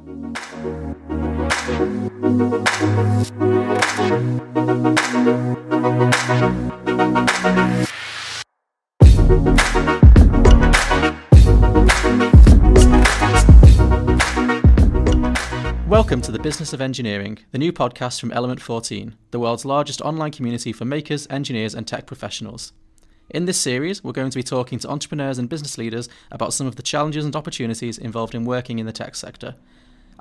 Welcome to The Business of Engineering, the new podcast from Element 14, the world's largest online community for makers, engineers and tech professionals. In this series, we're going to be talking to entrepreneurs and business leaders about some of the challenges and opportunities involved in working in the tech sector.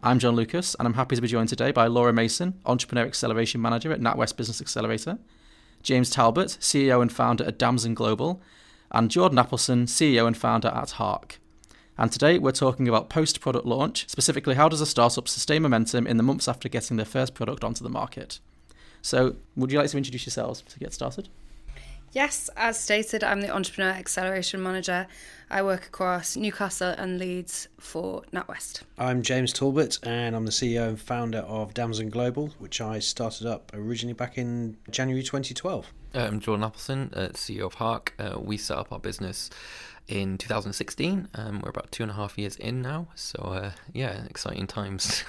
I'm John Lucas, and I'm happy to be joined today by Laura Mason, Entrepreneur Acceleration Manager at Natwest Business Accelerator, James Talbot, CEO and founder at Damson Global, and Jordan Appleson, CEO and founder at Hark. And today we're talking about post-product launch, specifically how does a startup sustain momentum in the months after getting their first product onto the market. So would you like to introduce yourselves to get started? Yes, as stated, I'm the Entrepreneur Acceleration Manager. I work across Newcastle and Leeds for NatWest. I'm James Talbot and I'm the CEO and founder of Damson Global, which I started up originally back in January 2012. I'm Jordan Appleson, CEO of Hark. We set up our business in 2016. We're about 2.5 years in now, so exciting times.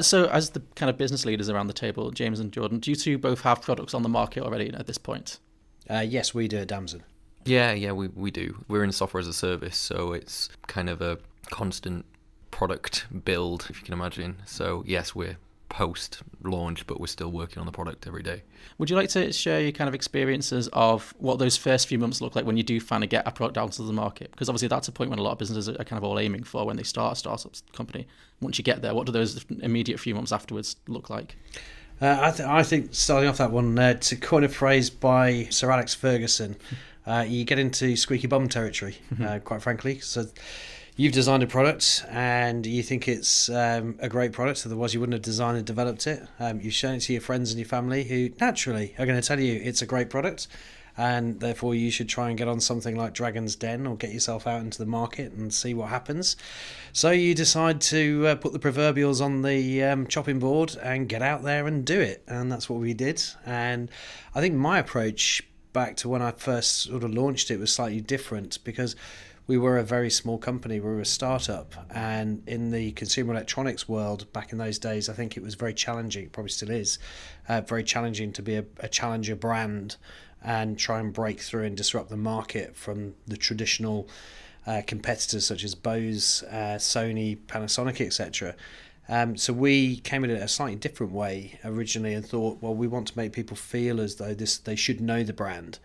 So as the kind of business leaders around the table, James and Jordan, do you two both have products on the market already at this point? Yes, we do at Damson. Yeah, we do. We're in software as a service, so it's kind of a constant product build, if you can imagine. So yes, we're post-launch, but we're still working on the product every day. Would you like to share your kind of experiences of what those first few months look like when you do finally get a product out to the market? Because obviously that's a point when a lot of businesses are kind of all aiming for when they start a startup company. Once you get there, what do those immediate few months afterwards look like? I think starting off that one, to coin a phrase by Sir Alex Ferguson, you get into squeaky bum territory, quite frankly. So you've designed a product and you think it's a great product, otherwise you wouldn't have designed and developed it. You've shown it to your friends and your family who naturally are going to tell you it's a great product, and therefore you should try and get on something like Dragon's Den or get yourself out into the market and see what happens. So you decide to put the proverbials on the chopping board and get out there and do it, and that's what we did. And I think my approach back to when I first sort of launched it was slightly different, because we were a very small company, we were a startup, and in the consumer electronics world back in those days, I think it was very challenging, it probably still is, very challenging to be a challenger brand and try and break through and disrupt the market from the traditional competitors such as Bose, Sony, Panasonic, etc. So we came at it a slightly different way originally and thought, well, we want to make people feel as though they should know the brand.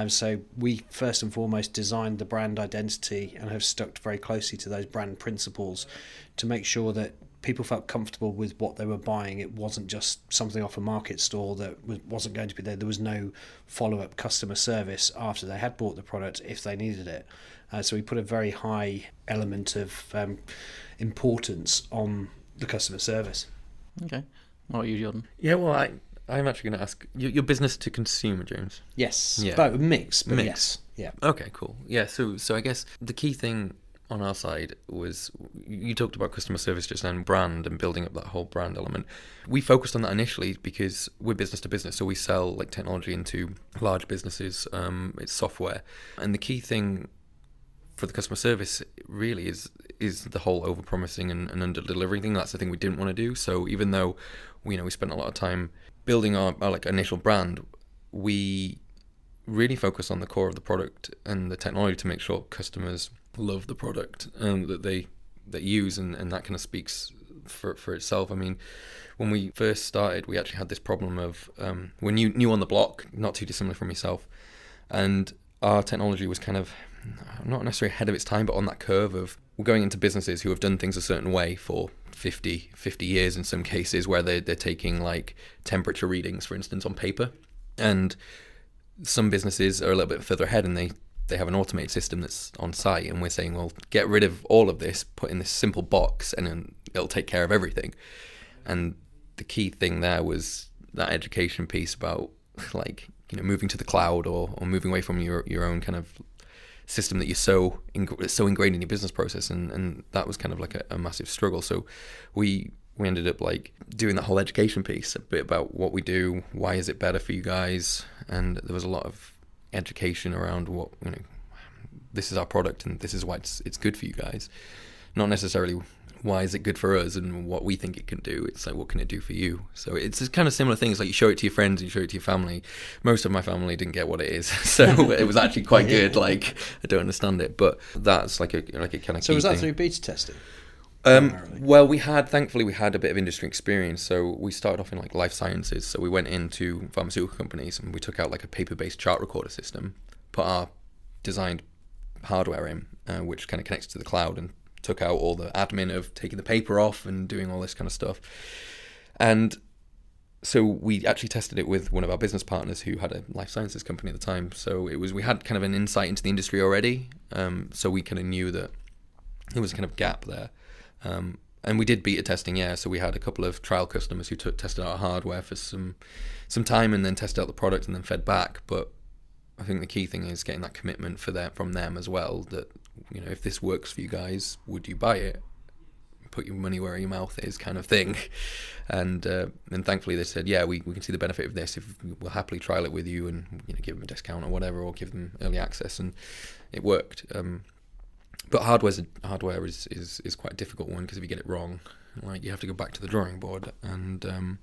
So we first and foremost designed the brand identity and have stuck very closely to those brand principles to make sure that people felt comfortable with what they were buying. It wasn't just something off a market stall that wasn't going to be there. There was no follow-up customer service after they had bought the product if they needed it. So we put a very high element of importance on the customer service. Okay. What about you, Jordan? Yeah, well, I'm actually going to ask, your business to consumer, James? Yes, yeah. But mix. Yes. Yeah. Okay, cool. Yeah, so I guess the key thing on our side was, you talked about customer service just now and brand and building up that whole brand element. We focused on that initially because we're business to business, so we sell like technology into large businesses. It's software, and the key thing for the customer service really is the whole over-promising and under-delivering thing. That's the thing we didn't want to do. So even though we spent a lot of time building our like initial brand, we really focus on the core of the product and the technology to make sure customers love the product that they use, and that kind of speaks for itself. I mean, when we first started, we actually had this problem of we're new on the block, not too dissimilar from yourself, and our technology was kind of not necessarily ahead of its time, but on that curve of we're going into businesses who have done things a certain way for 50 years in some cases, where they're taking like temperature readings, for instance, on paper, and some businesses are a little bit further ahead and they have an automated system that's on site, and we're saying, well, get rid of all of this, put in this simple box, and then it'll take care of everything. And the key thing there was that education piece about like moving to the cloud or moving away from your own kind of system that you're so ingrained in your business process, and that was kind of like a massive struggle. So we ended up like doing that whole education piece, a bit about what we do, why is it better for you guys, and there was a lot of education around what this is our product and this is why it's good for you guys. Not necessarily why is it good for us and what we think it can do. It's like, what can it do for you? So it's just kind of similar things. Like you show it to your friends, you show it to your family. Most of my family didn't get what it is, so it was actually quite good. Like, I don't understand it, but that's like a kind of. So key was that thing. through beta testing? Well, thankfully we had a bit of industry experience. So we started off in like life sciences. So we went into pharmaceutical companies and we took out like a paper-based chart recorder system, put our designed hardware in, which kind of connects to the cloud, and took out all the admin of taking the paper off and doing all this kind of stuff. And so we actually tested it with one of our business partners who had a life sciences company at the time. So we had kind of an insight into the industry already. So we kind of knew that there was a kind of gap there. And we did beta testing, yeah. So we had a couple of trial customers who tested our hardware for some time and then tested out the product and then fed back. But I think the key thing is getting that commitment from them as well, that, you know, if this works for you guys, would you buy it? Put your money where your mouth is, kind of thing. And thankfully they said, yeah, we can see the benefit of this. If we'll happily trial it with you and, you know, give them a discount or whatever, or give them early access, and it worked. But hardware is quite a difficult one, because if you get it wrong, like, you have to go back to the drawing board. And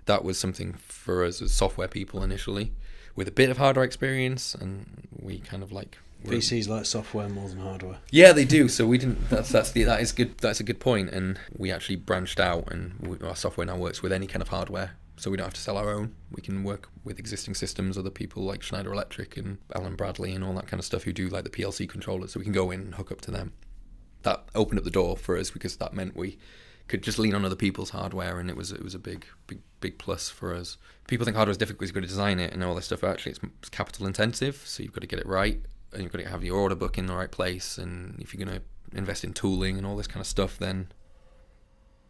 that was something for us as software people initially, with a bit of hardware experience, and we kind of like PCs like software more than hardware. Yeah, they do. So we didn't. That is good. That's a good point. And we actually branched out, and our software now works with any kind of hardware. So we don't have to sell our own. We can work with existing systems, other people like Schneider Electric and Allen Bradley and all that kind of stuff, who do like the PLC controllers. So we can go in and hook up to them. That opened up the door for us, because that meant we could just lean on other people's hardware, and it was a big plus for us. People think hardware is difficult because you've got to design it and all this stuff. Actually, it's capital intensive, so you've got to get it right, and you've got to have your order book in the right place. And if you're going to invest in tooling and all this kind of stuff, then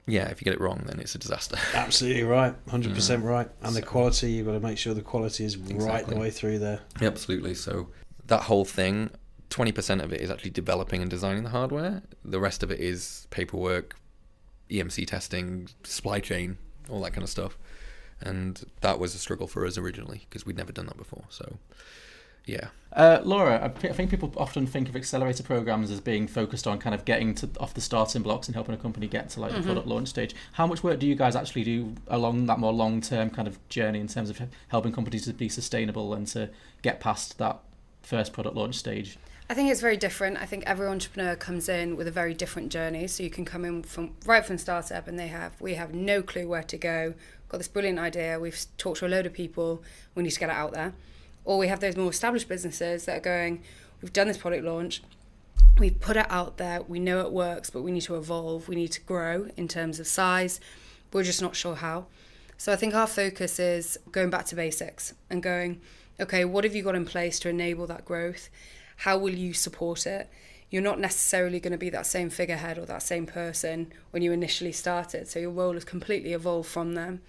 yeah, if you get it wrong, then it's a disaster. Absolutely right, 100% Yeah. right. And the quality, you've got to make sure the quality is right the way through there. Yeah, absolutely. So that whole thing, 20% of it is actually developing and designing the hardware. The rest of it is paperwork, EMC testing, supply chain, all that kind of stuff. And that was a struggle for us originally, because we'd never done that before. So yeah. Laura, I think people often think of accelerator programs as being focused on kind of getting off the starting blocks and helping a company get to like the product launch stage. How much work do you guys actually do along that more long-term kind of journey in terms of helping companies to be sustainable and to get past that first product launch stage? I think it's very different. I think every entrepreneur comes in with a very different journey. So you can come in right from startup, and we have no clue where to go. Got this brilliant idea. We've talked to a load of people. We need to get it out there. Or we have those more established businesses that are going, we've done this product launch, we've put it out there, we know it works, but we need to evolve, we need to grow in terms of size. We're just not sure how. So I think our focus is going back to basics and going, okay, what have you got in place to enable that growth? How will you support it? You're not necessarily going to be that same figurehead or that same person when you initially started. So your role has completely evolved from them.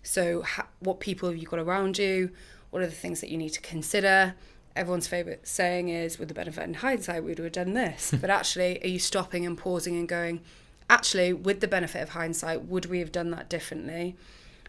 So what people have you got around you? What are the things that you need to consider? Everyone's favourite saying is, with the benefit in hindsight, we would have done this. But actually, are you stopping and pausing and going, actually, with the benefit of hindsight, would we have done that differently?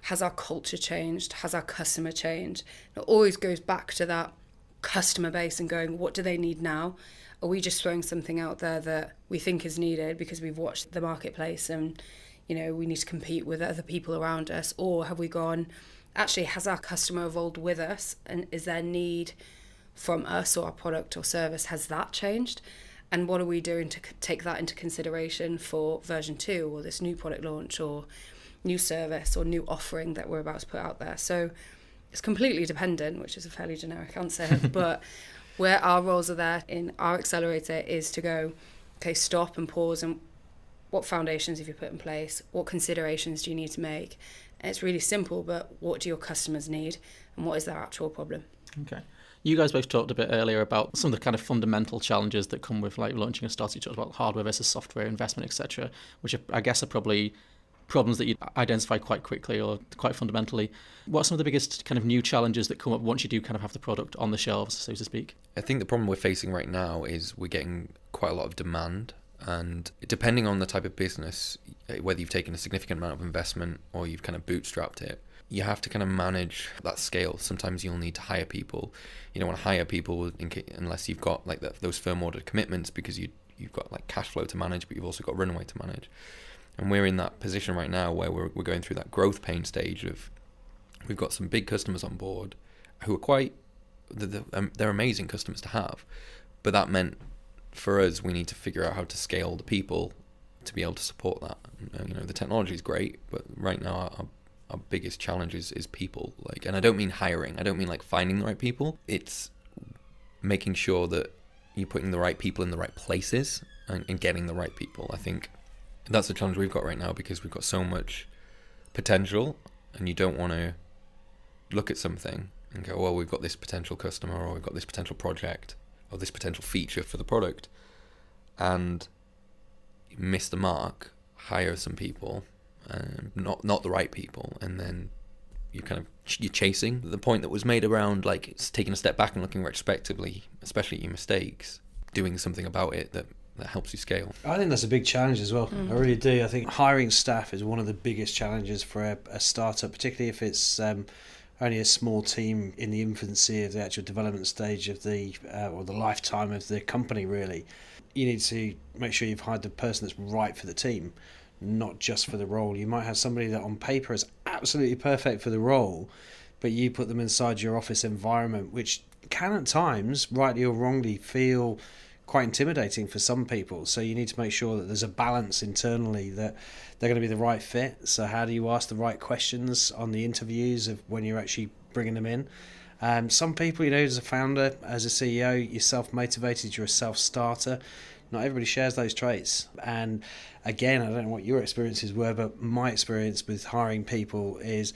Has our culture changed? Has our customer changed? It always goes back to that customer base and going, what do they need now? Are we just throwing something out there that we think is needed because we've watched the marketplace and, you know, we need to compete with other people around us? Or have we gone, actually, has our customer evolved with us, and is their need from us or our product or service, has that changed? And what are we doing to take that into consideration for version 2 or this new product launch or new service or new offering that we're about to put out there? So it's completely dependent, which is a fairly generic answer, but where our roles are there in our accelerator is to go, okay, stop and pause, and what foundations have you put in place? What considerations do you need to make? And it's really simple, but what do your customers need and what is their actual problem? Okay. You guys both talked a bit earlier about some of the kind of fundamental challenges that come with like launching a startup. You talked about hardware versus software investment, etc., which I guess are probably problems that you identify quite quickly or quite fundamentally. What are some of the biggest kind of new challenges that come up once you do kind of have the product on the shelves, so to speak? I think the problem we're facing right now is we're getting quite a lot of demand, and depending on the type of business, whether you've taken a significant amount of investment or you've kind of bootstrapped it, you have to kind of manage that scale. Sometimes you'll need to hire people. You don't want to hire people unless you've got like those firm ordered commitments, because you you've got like cash flow to manage, but you've also got runway to manage. And we're in that position right now where we're going through that growth pain stage of, we've got some big customers on board who are they're amazing customers to have, but that meant for us, we need to figure out how to scale the people to be able to support that. The technology is great, but right now our biggest challenge is people. Like, and I don't mean hiring. I don't mean like finding the right people. It's making sure that you're putting the right people in the right places and getting the right people. I think that's the challenge we've got right now, because we've got so much potential, and you don't want to look at something and go, well, we've got this potential customer, or we've got this potential project, or this potential feature for the product, and miss the mark, hire some people, not the right people, and then you're chasing. The point that was made around like it's taking a step back and looking retrospectively, especially at your mistakes, doing something about it that helps you scale. I think that's a big challenge as well. I really do. I think hiring staff is one of the biggest challenges for a startup, particularly if it's only a small team in the infancy of the actual development stage of the or the lifetime of the company, really. You need to make sure you've hired the person that's right for the team, not just for the role. You might have somebody that on paper is absolutely perfect for the role, but you put them inside your office environment, which can at times, rightly or wrongly, feel quite intimidating for some people. So you need to make sure that there's a balance internally, that they're going to be the right fit. So how do you ask the right questions on the interviews of when you're actually bringing them in? Some people, as a founder, as a CEO, you're self-motivated, you're a self-starter. Not everybody shares those traits. And again, I don't know what your experiences were, but my experience with hiring people is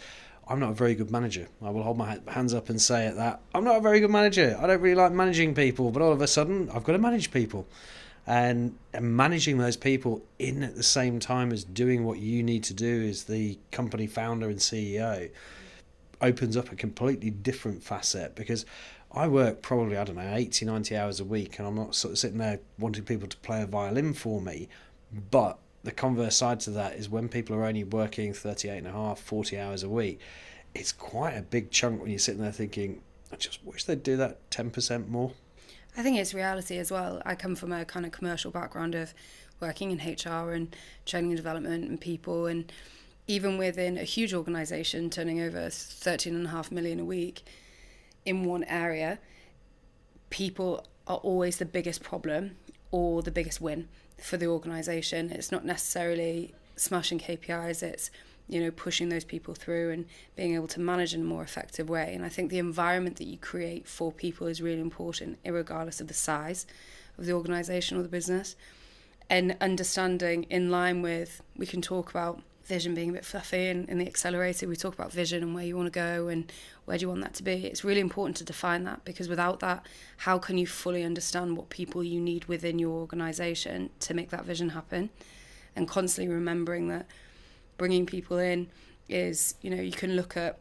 I'm not a very good manager. I will hold my hands up and say it that I'm not a very good manager. I don't really like managing people, but all of a sudden I've got to manage people. And managing those people in at the same time as doing what you need to do as the company founder and CEO opens up a completely different facet, because I work probably, 80, 90 hours a week, and I'm not sort of sitting there wanting people to play a violin for me. But the converse side to that is when people are only working 38 and a half, 40 hours a week, it's quite a big chunk when you're sitting there thinking, I just wish they'd do that 10% more. I think it's reality as well. I come from a kind of commercial background of working in HR and training and development and people, and even within a huge organisation turning over 13.5 million a week in one area, people are always the biggest problem or the biggest win for the organisation. It's not necessarily smashing KPIs, it's pushing those people through and being able to manage in a more effective way. And I think the environment that you create for people is really important, regardless of the size of the organisation or the business. And understanding in line with, we can talk about vision being a bit fluffy, and in the accelerator we talk about vision and where you want to go and where do you want that to be. It's really important to define that, because without that, how can you fully understand what people you need within your organisation to make that vision happen? And constantly remembering that bringing people in is, you can look at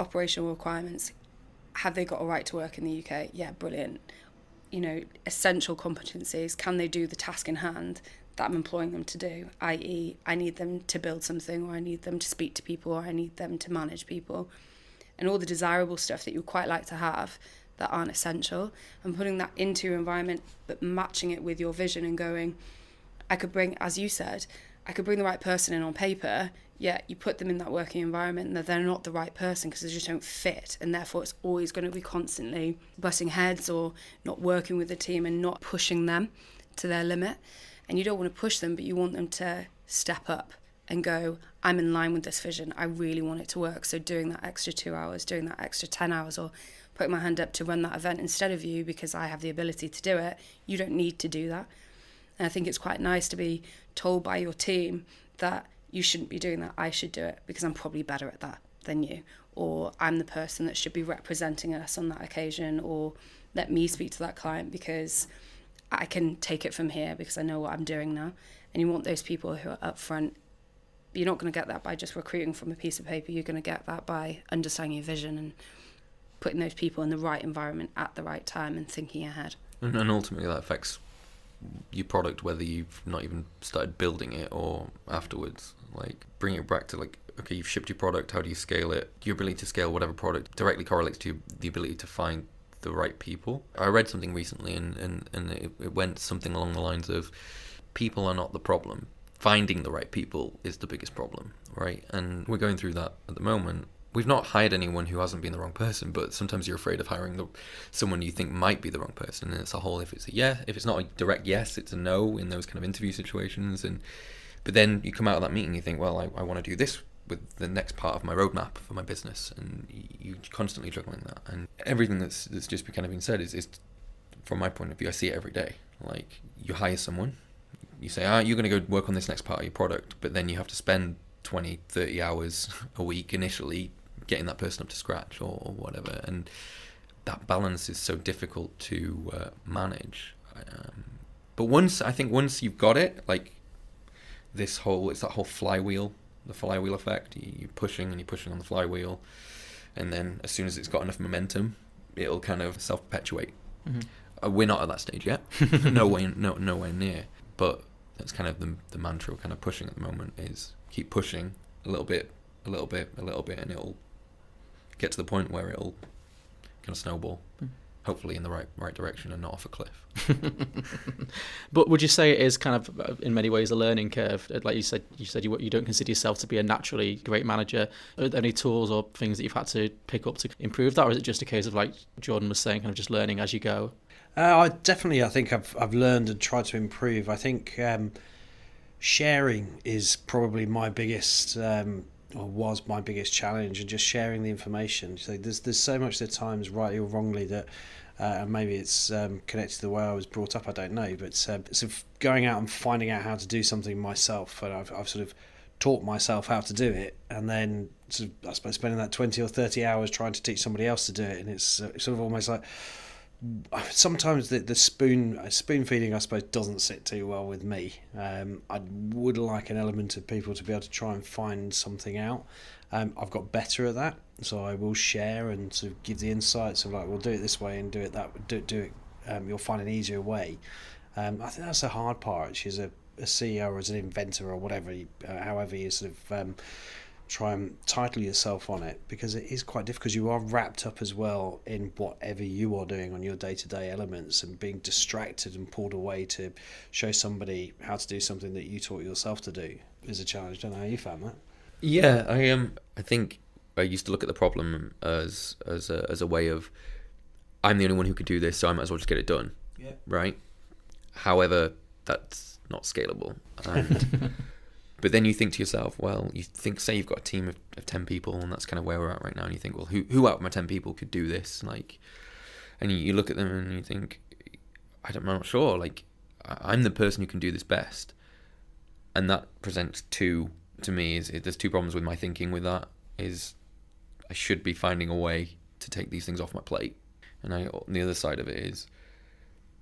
operational requirements. Have they got a right to work in the UK? Yeah, brilliant. Essential competencies. Can they do the task in hand that I'm employing them to do, i.e. I need them to build something, or I need them to speak to people, or I need them to manage people, and all the desirable stuff that you would quite like to have that aren't essential, and putting that into your environment, but matching it with your vision and going, I could bring, as you said, I could bring the right person in on paper, yet you put them in that working environment and they're not the right person because they just don't fit, and therefore it's always going to be constantly butting heads or not working with the team and not pushing them to their limit. And you don't want to push them, but you want them to step up and go, I'm in line with this vision. I really want it to work. So doing that extra 2 hours, doing that extra 10 hours, or putting my hand up to run that event instead of you because I have the ability to do it. You don't need to do that. And I think it's quite nice to be told by your team that you shouldn't be doing that. I should do it because I'm probably better at that than you. Or I'm the person that should be representing us on that occasion. Or let me speak to that client because I can take it from here because I know what I'm doing now. And you want those people who are upfront. You're not going to get that by just recruiting from a piece of paper. You're going to get that by understanding your vision and putting those people in the right environment at the right time and thinking ahead. And ultimately that affects your product, whether you've not even started building it or afterwards. Like, bring it back to like, okay, you've shipped your product, how do you scale it? Your ability to scale whatever product directly correlates to the ability to find the right people. I read something recently and it went something along the lines of people are not the problem. Finding the right people is the biggest problem, right? And we're going through that at the moment. We've not hired anyone who hasn't been the wrong person, but sometimes you're afraid of hiring someone you think might be the wrong person. And it's a whole, if it's a yes, if it's not a direct yes, it's a no in those kind of interview situations. But then you come out of that meeting, you think, well, I want to do this with the next part of my roadmap for my business, and you're constantly juggling that. And everything that's just kind of been said is, from my point of view, I see it every day. Like, you hire someone, you say, you're going to go work on this next part of your product, but then you have to spend 20, 30 hours a week initially getting that person up to scratch or whatever, and that balance is so difficult to manage. But once you've got it, like it's that whole flywheel, the flywheel effect. You're pushing and you're pushing on the flywheel, and then as soon as it's got enough momentum, it'll kind of self-perpetuate. Mm-hmm. We're not at that stage yet. Nowhere near. But that's kind of the mantra we're kind of pushing at the moment, is keep pushing a little bit, and it'll get to the point where it'll kind of snowball, hopefully in the right direction and not off a cliff. But would you say it is kind of in many ways a learning curve? Like you said you don't consider yourself to be a naturally great manager. Are there any tools or things that you've had to pick up to improve that, or is it just a case of, like Jordan was saying, kind of just learning as you go? I think I've learned and tried to improve. I think sharing is probably my biggest or was my biggest challenge, and just sharing the information. So there's so much at times, rightly or wrongly, that and maybe it's connected to the way I was brought up, I don't know, but sort of going out and finding out how to do something myself, and I've sort of taught myself how to do it, and then sort of, I suppose, spending that 20 or 30 hours trying to teach somebody else to do it, and it's sort of almost like sometimes the spoon feeding, I suppose, doesn't sit too well with me. I would like an element of people to be able to try and find something out. I've got better at that, so I will share and sort of give the insights of, like, we'll do it this way and do it that. Do it. You'll find an easier way. I think that's the hard part. Actually, as a CEO or as an inventor or whatever, however you sort of try and title yourself on it, because it is quite difficult, because you are wrapped up as well in whatever you are doing on your day-to-day elements, and being distracted and pulled away to show somebody how to do something that you taught yourself to do is a challenge. Don't know how you found that. Yeah, I think I used to look at the problem as a way of, I'm the only one who could do this, so I might as well just get it done. Yeah. Right? However, that's not scalable. And but then you think to yourself, well, say you've got a team of 10 people, and that's kind of where we're at right now, and you think, well, who out of my 10 people could do this? Like, and you look at them and you think, I'm not sure. Like, I'm the person who can do this best. And that presents to me, there's two problems with my thinking with that. Is I should be finding a way to take these things off my plate. And on the other side of it is,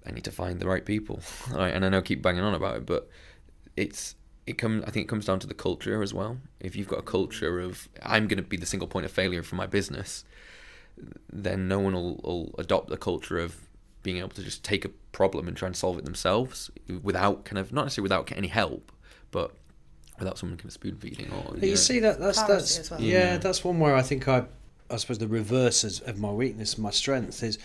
I need to find the right people. And I know I keep banging on about it, but I think it comes down to the culture as well. If you've got a culture of, I'm going to be the single point of failure for my business, then no one will adopt the culture of being able to just take a problem and try and solve it themselves without not necessarily without any help, but without someone kind of spoon feeding. You see that's as well. Yeah, that's one where I think I suppose the reverse of my weakness, my strength is,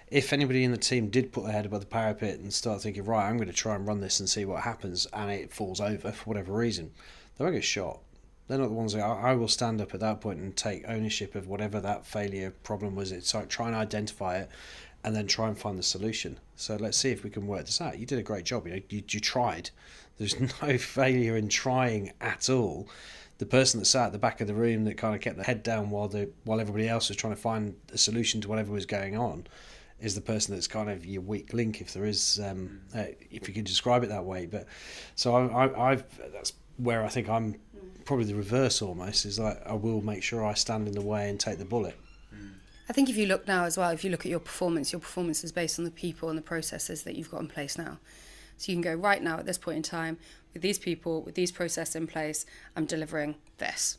if anybody in the team did put their head above the parapet and start thinking, right, I'm going to try and run this and see what happens, and it falls over for whatever reason, they won't get shot. They're not the ones that I will stand up at that point and take ownership of whatever that failure problem was. It's like, try and identify it and then try and find the solution. So let's see if we can work this out. You did a great job. You tried. There's no failure in trying at all. The person that sat at the back of the room that kind of kept their head down while everybody else was trying to find a solution to whatever was going on is the person that's kind of your weak link, if there is, if you can describe it that way. But so I've that's where I think I'm probably the reverse almost, is like, I will make sure I stand in the way and take the bullet. I think if you look now as well, if you look at your performance is based on the people and the processes that you've got in place now. So you can go, right now at this point in time, with these people, with these processes in place, I'm delivering this.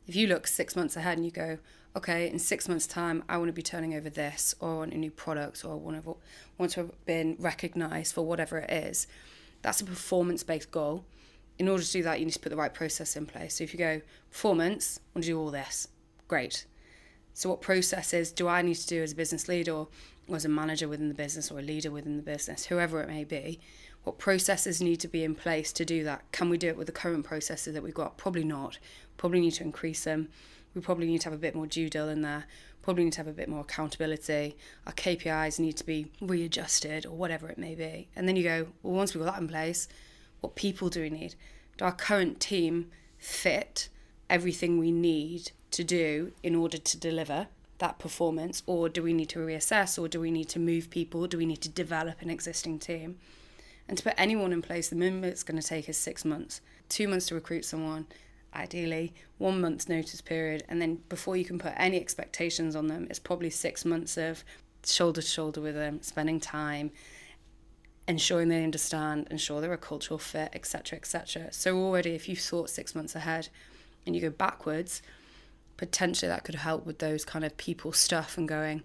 If you look 6 months ahead and you go, okay, in 6 months' time, I want to be turning over this, or I want a new product, or I want to have been recognised for whatever it is, that's a performance-based goal. In order to do that, you need to put the right process in place. So if you go, performance, I want to do all this, great. So what processes do I need to do as a business leader, or or as a manager within the business or a leader within the business, whoever it may be, what processes need to be in place to do that? Can we do it with the current processes that we've got? Probably not. Probably need to increase them. We probably need to have a bit more due diligence in there. Probably need to have a bit more accountability. Our KPIs need to be readjusted or whatever it may be. And then you go, well, once we've got that in place, what people do we need? Do our current team fit everything we need to do in order to deliver that performance? Or do we need to reassess? Or do we need to move people? Do we need to develop an existing team? And to put anyone in place, the minimum it's going to take is 6 months. 2 months to recruit someone, ideally, 1 month's notice period. And then before you can put any expectations on them, it's probably 6 months of shoulder to shoulder with them, spending time, ensuring they understand, ensure they're a cultural fit, etc., etc. So already, if you've thought 6 months ahead and you go backwards, potentially that could help with those kind of people stuff and going,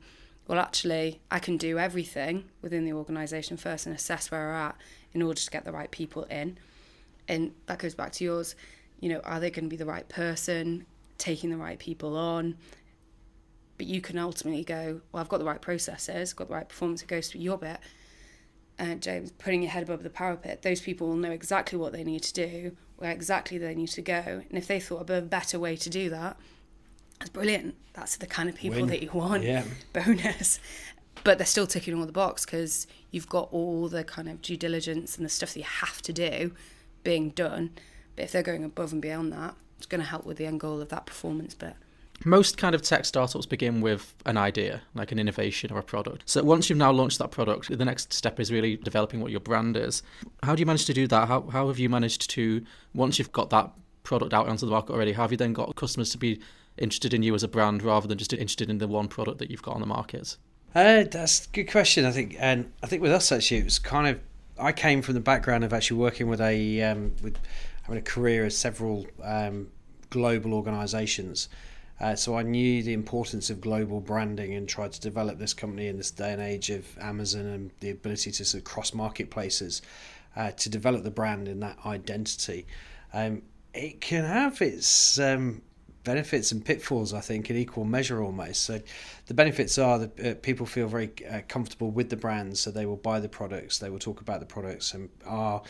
well, actually, I can do everything within the organisation first and assess where we're at in order to get the right people in. And that goes back to yours. Are they going to be the right person, taking the right people on? But you can ultimately go, well, I've got the right processes, got the right performance. It goes to your bit. And James, putting your head above the parapet, those people will know exactly what they need to do, where exactly they need to go. And if they thought of a better way to do that, that's brilliant. That's the kind of people that you want. Yeah. Bonus. But they're still ticking all the box because you've got all the kind of due diligence and the stuff that you have to do being done. But if they're going above and beyond that, it's going to help with the end goal of that performance bit. Most kind of tech startups begin with an idea, like an innovation or a product. So once you've now launched that product, the next step is really developing what your brand is. How do you manage to do that? How have you managed to, once you've got that product out onto the market already, how have you then got customers to be interested in you as a brand rather than just interested in the one product that you've got on the market? That's a good question, I think. And I think with us, actually, it was kind of, I came from the background of actually working with with having a career at several global organisations. So I knew the importance of global branding and tried to develop this company in this day and age of Amazon and the ability to sort of cross marketplaces to develop the brand and that identity. It can have its benefits and pitfalls, I think, in equal measure almost. So the benefits are that people feel very comfortable with the brand, so they will buy the products, they will talk about the products, and our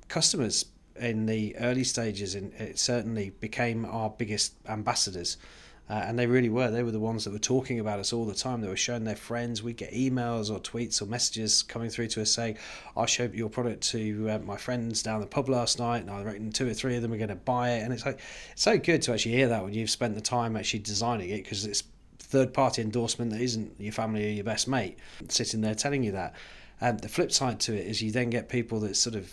customers in the early stages it certainly became our biggest ambassadors. And they really were. They were the ones that were talking about us all the time. They were showing their friends. We'd get emails or tweets or messages coming through to us saying, I showed your product to my friends down the pub last night, and I reckon 2 or 3 of them are going to buy it. And it's like, it's so good to actually hear that when you've spent the time actually designing it, because it's third-party endorsement that isn't your family or your best mate sitting there telling you that. The flip side to it is you then get people that sort of,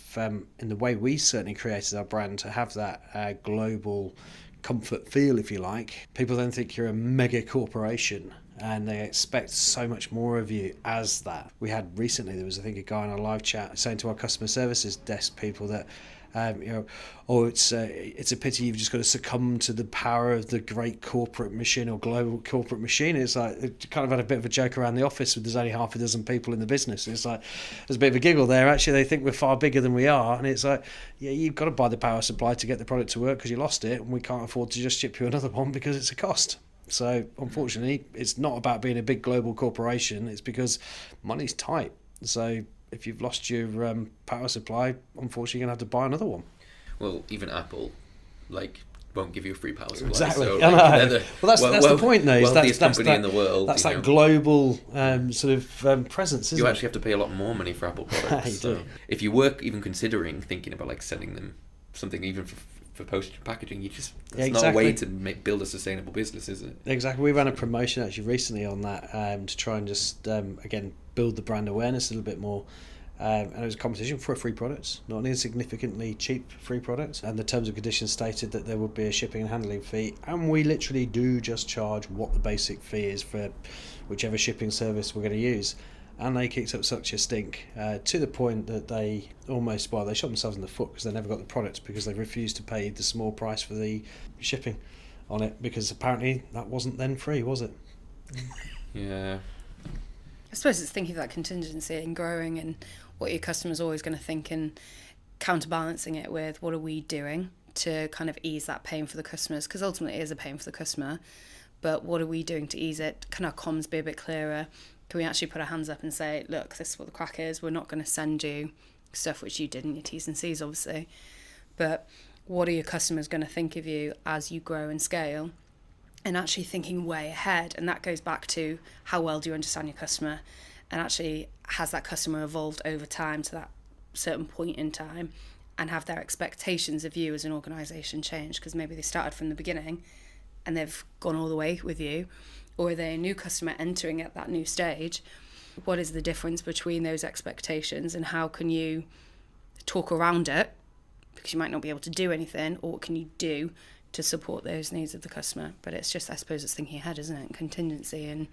in the way we certainly created our brand, to have that global comfort feel, if you like. People then think you're a mega corporation and they expect so much more of you as that. We had recently, there was, I think, a guy in our live chat saying to our customer services desk people that it's a pity you've just got to succumb to the power of the great corporate machine or global corporate machine. It's like, it kind of had a bit of a joke around the office with there's only half a dozen people in the business. It's like, there's a bit of a giggle there. Actually, they think we're far bigger than we are. And it's like, yeah, you've got to buy the power supply to get the product to work because you lost it, and we can't afford to just ship you another one because it's a cost. So unfortunately, it's not about being a big global corporation. It's because money's tight. So if you've lost your power supply, unfortunately you're going to have to buy another one. Well, even Apple, won't give you a free power supply. Exactly. So, that's the point, though. Wealthiest company in the world. That's that global sort of presence, isn't it? You actually have to pay a lot more money for Apple products. You do. If you were even considering thinking about sending them something even for postage and packaging, not a way to build a sustainable business, is it? Exactly. We ran a promotion actually recently on that to try and just again build the brand awareness a little bit more. And it was a competition for a free product, not an insignificantly cheap free product. And the terms and conditions stated that there would be a shipping and handling fee. And we literally do just charge what the basic fee is for whichever shipping service we're going to use. And they kicked up such a stink to the point that they they shot themselves in the foot because they never got the product because they refused to pay the small price for the shipping on it, because apparently that wasn't then free, was it? Yeah. I suppose it's thinking of that contingency and growing and what your customer's always going to think, and counterbalancing it with what are we doing to kind of ease that pain for the customers, because ultimately it is a pain for the customer, but what are we doing to ease it? Can our comms be a bit clearer? Can we actually put our hands up and say, look, this is what the crack is. We're not going to send you stuff which you did in your T's and C's, obviously. But what are your customers going to think of you as you grow and scale? And actually thinking way ahead. And that goes back to how well do you understand your customer? And actually, has that customer evolved over time to that certain point in time? And have their expectations of you as an organisation changed? Because maybe they started from the beginning and they've gone all the way with you. Or are they a new customer entering at that new stage? What is the difference between those expectations, and how can you talk around it? Because you might not be able to do anything, or what can you do to support those needs of the customer? But it's just, I suppose it's thinking ahead, isn't it? Contingency and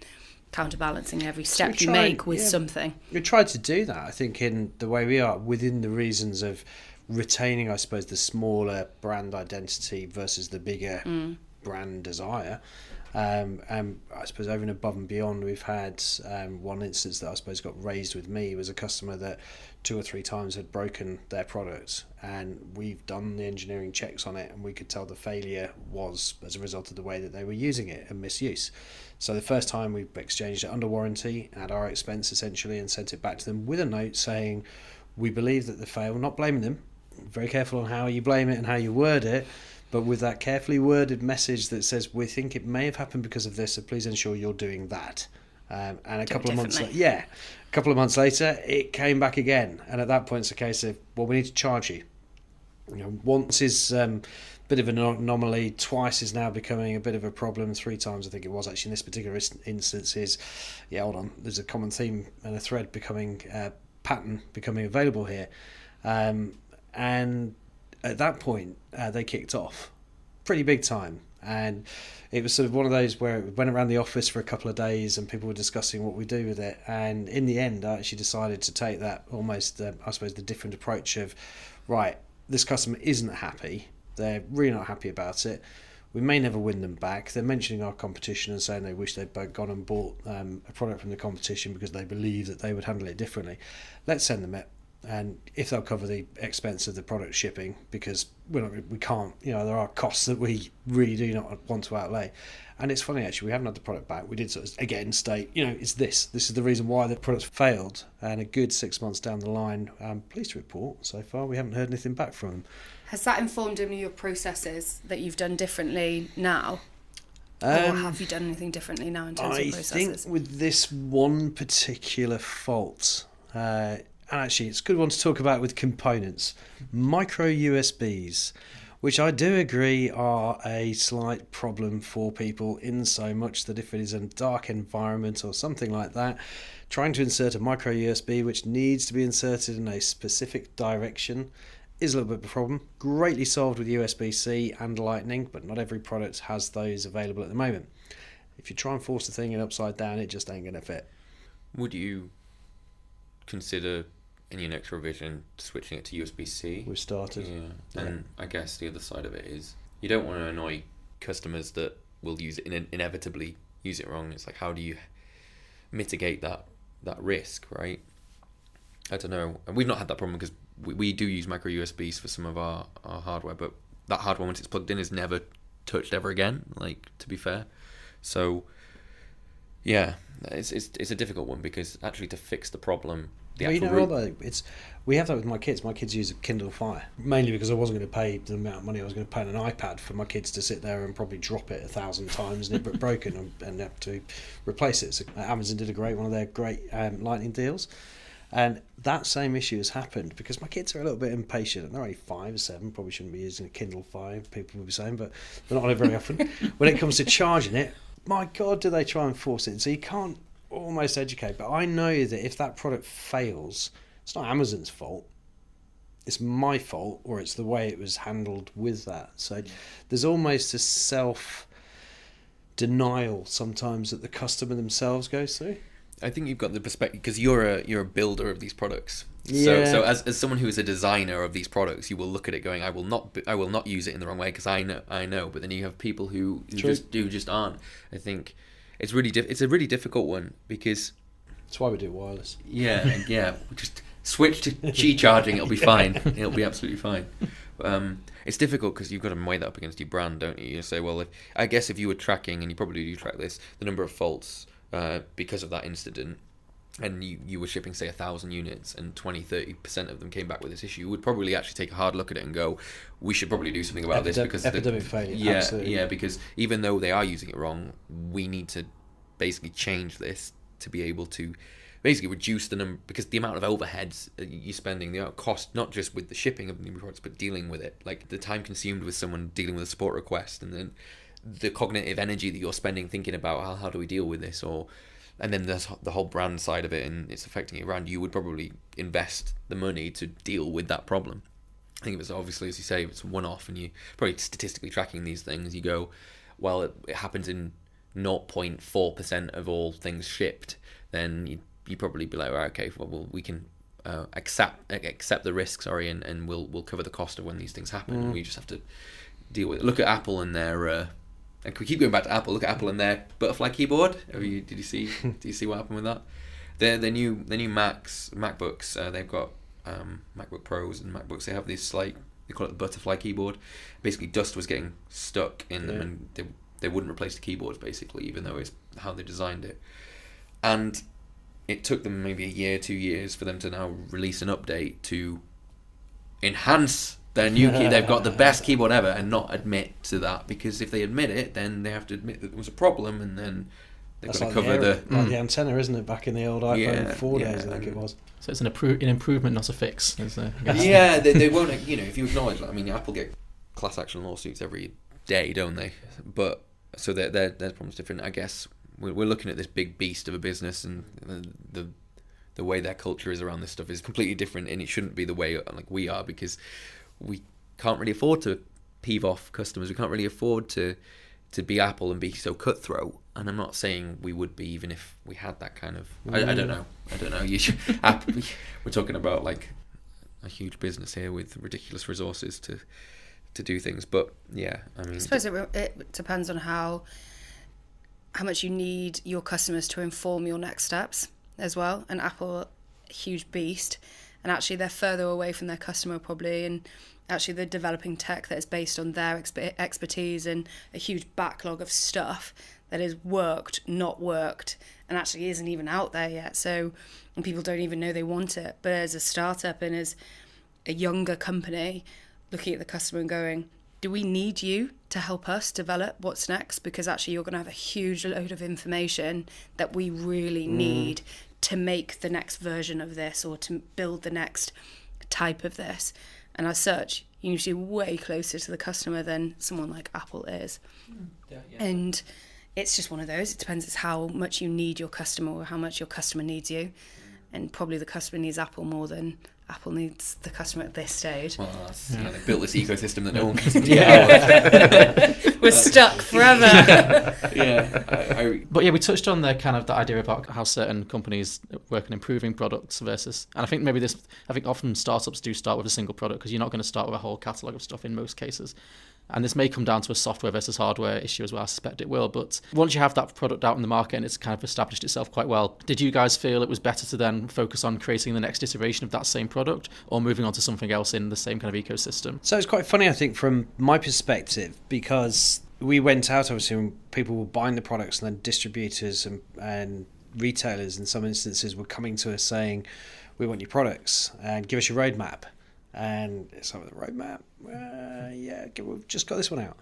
counterbalancing every step you make with something. We tried to do that, I think, in the way we are, within the reasons of retaining, I suppose, the smaller brand identity versus the bigger brand desire. And I suppose over and above and beyond, we've had one instance that I suppose got raised with me was a customer that 2 or 3 times had broken their product, and we've done the engineering checks on it, and we could tell the failure was as a result of the way that they were using it and misuse. So the first time we exchanged it under warranty at our expense essentially, and sent it back to them with a note saying we believe that the fail, not blaming them, very careful on how you blame it and how you word it, but with that carefully worded message that says we think it may have happened because of this, so please ensure you're doing that. And a couple of months later, it came back again, and at that point it's a case of, well, we need to charge you. Once is a bit of an anomaly, twice is now becoming a bit of a problem, 3 times I think it was actually in this particular instance is, hold on, there's a common theme and a thread becoming pattern becoming available here, and at that point they kicked off pretty big time. And it was sort of one of those where it went around the office for a couple of days and people were discussing what we do with it. And in the end, I actually decided to take that almost, I suppose, the different approach of, right, this customer isn't happy. They're really not happy about it. We may never win them back. They're mentioning our competition and saying they wish they'd gone and bought a product from the competition because they believe that they would handle it differently. Let's send them it. And if they'll cover the expense of the product shipping, because we can't, there are costs that we really do not want to outlay. And it's funny, actually, we haven't had the product back. We did sort of, again, state, it's this is the reason why the product failed. And a good 6 months down the line, I'm pleased to report, so far we haven't heard anything back from them. Has that informed any of your processes that you've done differently now? Or have you done anything differently now in terms of processes? I think with this one particular fault, and actually it's a good one to talk about with components, micro USBs, which I do agree are a slight problem for people, in so much that if it is a dark environment or something like that, trying to insert a micro USB which needs to be inserted in a specific direction is a little bit of a problem. Greatly solved with USB-C and Lightning, but not every product has those available at the moment. If you try and force the thing in upside down, it just ain't going to fit. Would you consider in your next revision switching it to USB-C? We've started. Yeah. And I guess the other side of it is you don't want to annoy customers that will use it inevitably use it wrong. It's like, how do you mitigate that risk, right? I don't know. And we've not had that problem because we do use micro USBs for some of our hardware, but that hardware, once it's plugged in, is never touched ever again, to be fair. So yeah, it's a difficult one, because actually to fix the problem, we have that with my kids. My kids use a Kindle Fire, mainly because I wasn't going to pay the amount of money I was going to pay on an iPad for my kids to sit there and probably drop it 1,000 times and it broken and have to replace it. So Amazon did one of their great Lightning deals. And that same issue has happened because my kids are a little bit impatient, and they're only 5 or 7, probably shouldn't be using a Kindle Fire, people will be saying, but they're not on it very often. When it comes to charging it, my God, do they try and force it. So you can't almost educate, but I know that if that product fails, it's not Amazon's fault, it's my fault, or it's the way it was handled with that. So there's almost a self-denial sometimes that the customer themselves goes through. I think you've got the perspective because you're a builder of these products. Yeah. So as someone who is a designer of these products, you will look at it going, I will not use it in the wrong way because I know. But then you have people who just aren't. I think it's it's a really difficult one because that's why we do wireless. Yeah. Just switch to Qi charging. It'll be fine. It'll be absolutely fine. It's difficult because you've got to weigh that up against your brand, don't you? You say, well, if you were tracking, and you probably do track this, the number of faults because of that incident, and you were shipping, say, 1,000 units and 20-30% of them came back with this issue, you would probably actually take a hard look at it and go, we should probably do something about this, because epidemic failure. Yeah, Absolutely. yeah, because even though they are using it wrong, we need to basically change this to be able to basically reduce the number, because the amount of overheads you're spending, the amount of cost, not just with the shipping of the new products, but dealing with it, like the time consumed with someone dealing with a support request, and then the cognitive energy that you're spending thinking about how do we deal with this, and then there's the whole brand side of it, and it's affecting your brand. You would probably invest the money to deal with that problem. I think if it's, obviously, as you say, if it's one-off and you probably statistically tracking these things, you go, well, it happens in 0.4% of all things shipped, then you probably be like, right, okay, well we can accept the risk, and we'll cover the cost of when these things happen, and we just have to deal with it. Look at Apple and their and we keep going back to Apple. Look at Apple and their butterfly keyboard. Did you see what happened with that? Their new MacBooks. They've got MacBook Pros and MacBooks. They have this, like, they call it the butterfly keyboard. Basically, dust was getting stuck in them, and they wouldn't replace the keyboards, basically, even though it's how they designed it. And it took them maybe a year, 2 years for them to now release an update to enhance their new key. They've got the best keyboard ever, and not admit to that, because if they admit it, then they have to admit that there was a problem, and then they've got to cover the antenna, isn't it? Back in the old iPhone 4 days, I think it was. So it's an improvement, not a fix. Yeah, they won't. If you acknowledge that, I mean, Apple get class action lawsuits every day, don't they? But so their problem's different. I guess we're looking at this big beast of a business, and the way their culture is around this stuff is completely different, and it shouldn't be the way like we are, because we can't really afford to peeve off customers. We can't really afford to be Apple and be so cutthroat. And I'm not saying we would be, even if we had that kind of. I don't know. You should, we're talking about like a huge business here with ridiculous resources to do things. But yeah, I mean, I suppose it depends on how much you need your customers to inform your next steps as well. And Apple, a huge beast, and actually they're further away from their customer probably, and actually they're developing tech that is based on their expertise and a huge backlog of stuff that is worked, not worked, and actually isn't even out there yet. So, and people don't even know they want it. But as a startup and as a younger company, looking at the customer and going, do we need you to help us develop what's next? Because actually you're going to have a huge load of information that we really need to make the next version of this, or to build the next type of this. And as such, you need to be way closer to the customer than someone like Apple is. Yeah. And it's just one of those. It depends. It's how much you need your customer, or how much your customer needs you. And probably the customer needs Apple more than Apple needs the customer at this stage. Well, they've built this ecosystem that no one can We're stuck forever. But yeah, we touched on the kind of the idea about how certain companies work on improving products versus, and I think often startups do start with a single product, because you're not going to start with a whole catalogue of stuff in most cases. And this may come down to a software versus hardware issue as well. I suspect it will. But once you have that product out in the market and it's kind of established itself quite well, did you guys feel it was better to then focus on creating the next iteration of that same product, or moving on to something else in the same kind of ecosystem? So it's quite funny, I think, from my perspective, because we went out, obviously, when people were buying the products, and then distributors and retailers in some instances were coming to us saying, we want your products and give us your roadmap. And it's like, the roadmap, we've just got this one out,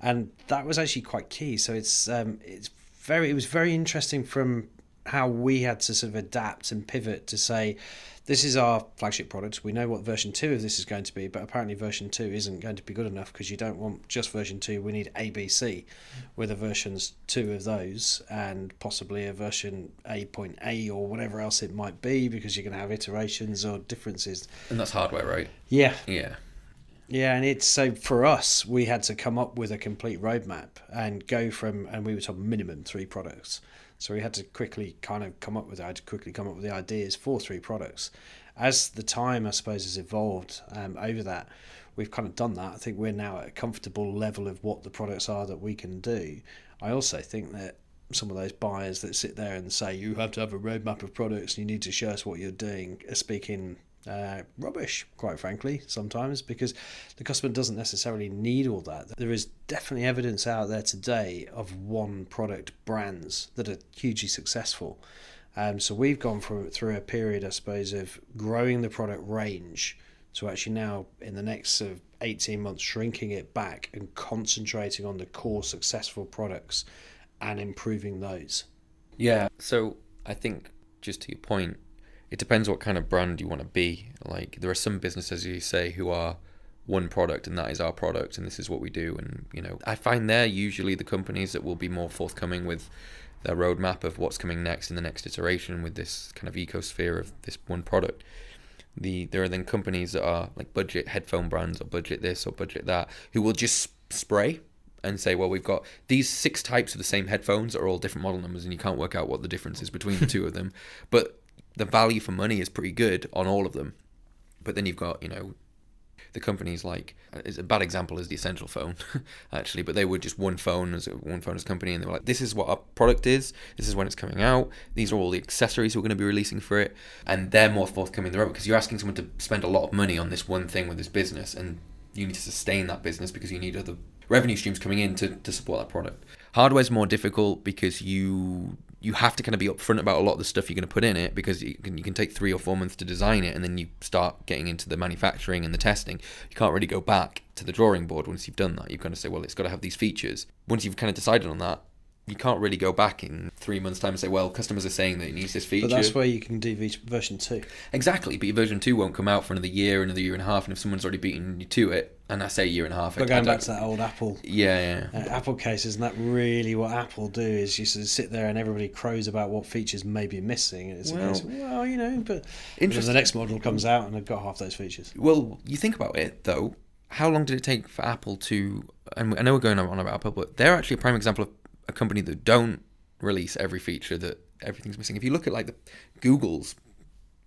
and that was actually quite key. So it was very interesting from how we had to sort of adapt and pivot to say, this is our flagship product. We know what version 2 of this is going to be, but apparently version 2 isn't going to be good enough, because you don't want just version 2. We need ABC with a versions 2 of those, and possibly a version A.A or whatever else it might be, because you're going to have iterations or differences. And that's hardware, right? Yeah. Yeah, and it's so for us, we had to come up with a complete roadmap and go from, and we were told minimum 3 products. So we had to quickly come up with the ideas for 3 products. As the time, I suppose, has evolved over that, we've kind of done that. I think we're now at a comfortable level of what the products are that we can do. I also think that some of those buyers that sit there and say, you have to have a roadmap of products and you need to show us what you're doing, are speaking rubbish, quite frankly, sometimes, because the customer doesn't necessarily need all that. There is definitely evidence out there today of one product brands that are hugely successful, So we've gone through a period, I suppose, of growing the product range to actually now, in the next sort of 18 months, shrinking it back and concentrating on the core successful products and improving those. Yeah. So I think, just to your point, it depends what kind of brand you want to be. Like, there are some businesses, as you say, who are one product, and that is our product, and this is what we do. And, you know, I find they're usually the companies that will be more forthcoming with their roadmap of what's coming next in the next iteration with this kind of ecosphere of this one product. There are then companies that are like budget headphone brands or budget this or budget that, who will just spray and say, well, we've got these 6 types of the same headphones that are all different model numbers, and you can't work out what the difference is between the two of them. But the value for money is pretty good on all of them. But then you've got, you know, the companies like, it's a bad example is the Essential phone, actually, but they were just one phone as a company, and they were like, this is what our product is, this is when it's coming out, these are all the accessories we're going to be releasing for it, and they're more forthcoming than ever, because you're asking someone to spend a lot of money on this one thing with this business, and you need to sustain that business because you need other revenue streams coming in to support that product. Hardware's more difficult because you have to kind of be upfront about a lot of the stuff you're going to put in it, because you can take 3 or 4 months to design it, and then you start getting into the manufacturing and the testing. You can't really go back to the drawing board once you've done that. You've got to say, well, it's got to have these features. Once you've kind of decided on that, you can't really go back in 3 months' time and say, well, customers are saying that it needs this feature. But that's where you can do version 2. Exactly, but your version 2 won't come out for another year and a half, and if someone's already beaten you to it, and I say a year and a half... But going back to that old Apple Apple case, isn't that really what Apple do, is you sort of sit there and everybody crows about what features may be missing, and it's well, you know, but the next model comes out and they've got half those features. Well, you think about it, though, how long did it take for Apple to... And I know we're going on about Apple, but they're actually a prime example of a company that don't release every feature that everything's missing. If you look at like Google's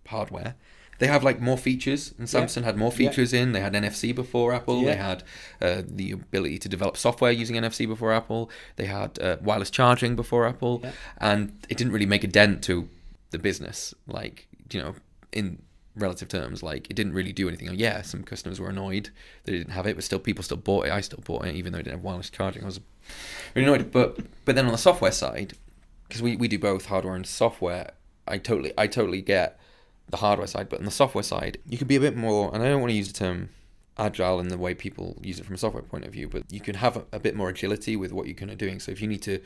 hardware, they have like more features, and Samsung had more features in. They had NFC before Apple. They had the ability to develop software using NFC before Apple. They had wireless charging before Apple, and it didn't really make a dent to the business. Like, you know, in relative terms, like, it didn't really do anything. Yeah, some customers were annoyed that they didn't have it, but people still bought it. I still bought it, even though it didn't have wireless charging. I was really annoyed. But then on the software side, because we do both hardware and software, I totally get the hardware side, but on the software side, you could be a bit more, and I don't want to use the term agile in the way people use it from a software point of view, but you can have a bit more agility with what you're kind of doing. So if you need to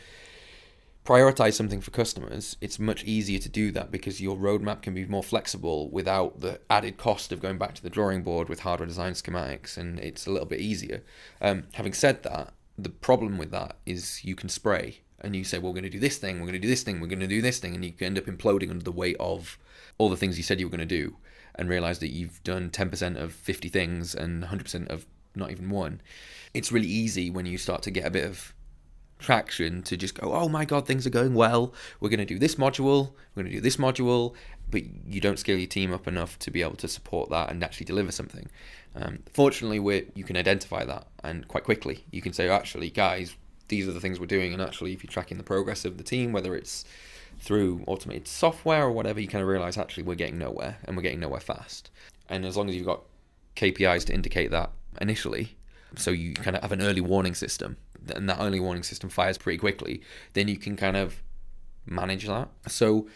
prioritize something for customers, it's much easier to do that because your roadmap can be more flexible without the added cost of going back to the drawing board with hardware design schematics, and it's a little bit easier. Having said that, the problem with that is you can spray and you say, well, we're going to do this thing, we're going to do this thing, we're going to do this thing, and you can end up imploding under the weight of all the things you said you were going to do, and realize that you've done 10% of 50 things and 100% of not even one. It's really easy when you start to get a bit of traction to just go, oh my god, things are going well, we're going to do this module, we're going to do this module, but you don't scale your team up enough to be able to support that and actually deliver something. Fortunately, you can identify that, and quite quickly you can say, actually, guys, these are the things we're doing, and actually if you're tracking the progress of the team, whether it's through automated software or whatever, you kind of realize actually we're getting nowhere, and we're getting nowhere fast. And as long as you've got KPIs to indicate that initially, so you kind of have an early warning system, and that early warning system fires pretty quickly, then you can kind of manage that. So,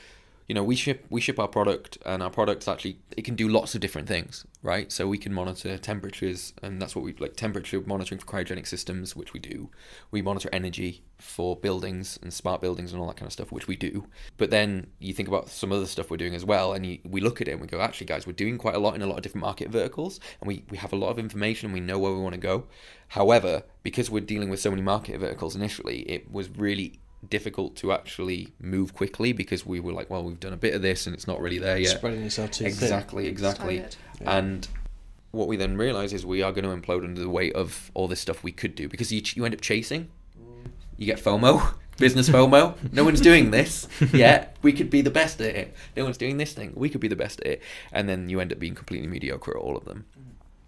you know, we ship our product, and our product's actually, it can do lots of different things, right? So we can monitor temperatures, and that's what we like, temperature monitoring for cryogenic systems, which we do. We monitor energy for buildings and smart buildings and all that kind of stuff, which we do. But then you think about some other stuff we're doing as well, and we look at it and we go, actually, guys, we're doing quite a lot in a lot of different market verticals, and we have a lot of information, and we know where we want to go. However, because we're dealing with so many market verticals initially, it was really difficult to actually move quickly, because we were like, well, we've done a bit of this and it's not really there yet. Spreading yourself too thin. Exactly. Yeah. And what we then realize is we are going to implode under the weight of all this stuff we could do, because you end up chasing. You get FOMO, business FOMO. No one's doing this yet. We could be the best at it. No one's doing this thing. We could be the best at it. And then you end up being completely mediocre at all of them.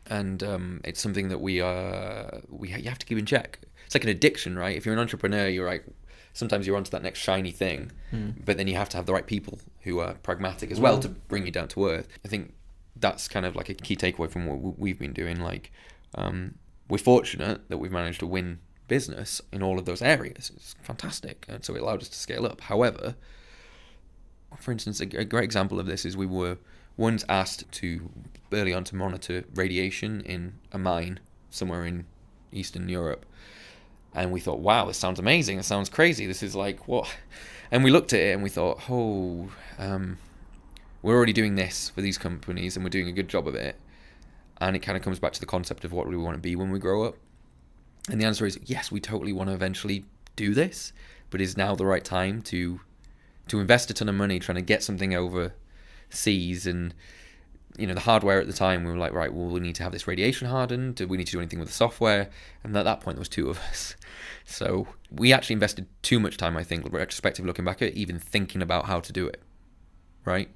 And it's something that you have to keep in check. It's like an addiction, right? If you're an entrepreneur, you're like, sometimes you're onto that next shiny thing, but then you have to have the right people who are pragmatic as well to bring you down to earth. I think that's kind of like a key takeaway from what we've been doing. Like, we're fortunate that we've managed to win business in all of those areas. It's fantastic, and so it allowed us to scale up. However, for instance, a great example of this is we were once asked early on to monitor radiation in a mine somewhere in Eastern Europe. And we thought, wow, this sounds amazing. It sounds crazy. This is like, what? And we looked at it and we thought, we're already doing this for these companies and we're doing a good job of it. And it kind of comes back to the concept of what we want to be when we grow up. And the answer is, yes, we totally want to eventually do this, but is now the right time to invest a ton of money trying to get something overseas? And the hardware at the time, we were like, right, well, we need to have this radiation hardened. Do we need to do anything with the software? And at that point, there was 2 of us. So we actually invested too much time, I think, retrospectively looking back at it, even thinking about how to do it, right?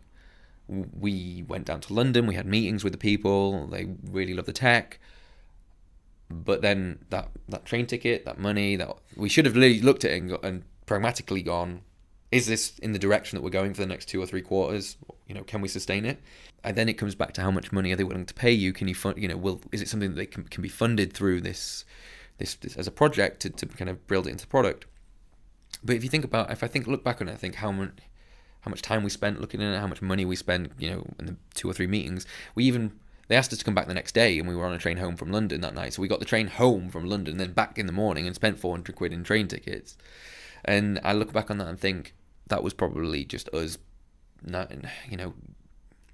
We went down to London. We had meetings with the people. They really loved the tech. But then that train ticket, that money, that we should have really looked at it and pragmatically gone, is this in the direction that we're going for the next 2 or 3 quarters? Can we sustain it? And then it comes back to how much money are they willing to pay you? Can you fund? Is it something that they can be funded through this as a project to kind of build it into product? But if I look back on it, I think how much time we spent looking at it, how much money we spent, in the 2 or 3 meetings. They asked us to come back the next day, and we were on a train home from London that night. So we got the train home from London, and then back in the morning, and spent 400 quid in train tickets. And I look back on that and think that was probably just us, not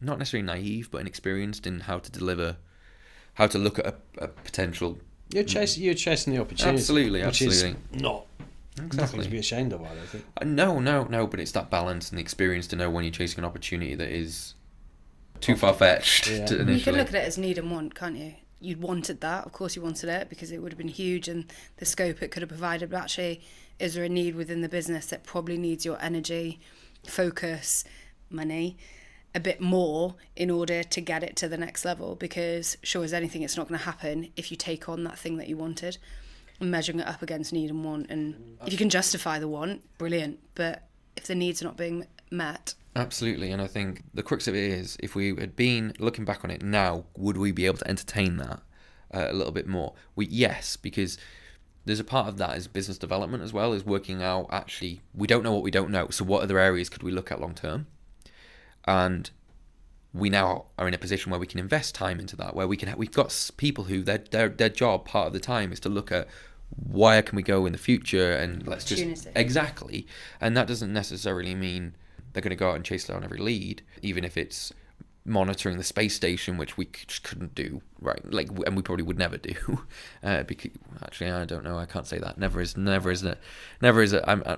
necessarily naive, but inexperienced in how to look at a potential. You're chasing the opportunity. Absolutely. Which is not nothing to be ashamed of, I don't think. No, but it's that balance and the experience to know when you're chasing an opportunity that is too far-fetched. Yeah. You can look at it as need and want, can't you? You wanted that, of course you wanted it, because it would have been huge and the scope it could have provided, but actually, is there a need within the business that probably needs your energy, focus, money, a bit more in order to get it to the next level? Because sure as anything, it's not going to happen if you take on that thing that you wanted, and measuring it up against need and want. And if you can justify the want, brilliant, but if the needs are not being met. Absolutely. And I think the crux of it is, if we had been looking back on it now, would we be able to entertain that a little bit more? Yes, because there's a part of that is business development as well, is working out, actually, we don't know what we don't know, so what other areas could we look at long term? And we now are in a position where we can invest time into that, where we've got people who their job part of the time is to look at where can we go in the future, and let's just exactly. And that doesn't necessarily mean they're going to go out and chase down every lead, even if it's monitoring the space station, which we just couldn't do, right? And we probably would never do. Because actually, I don't know. I can't say that. Never is.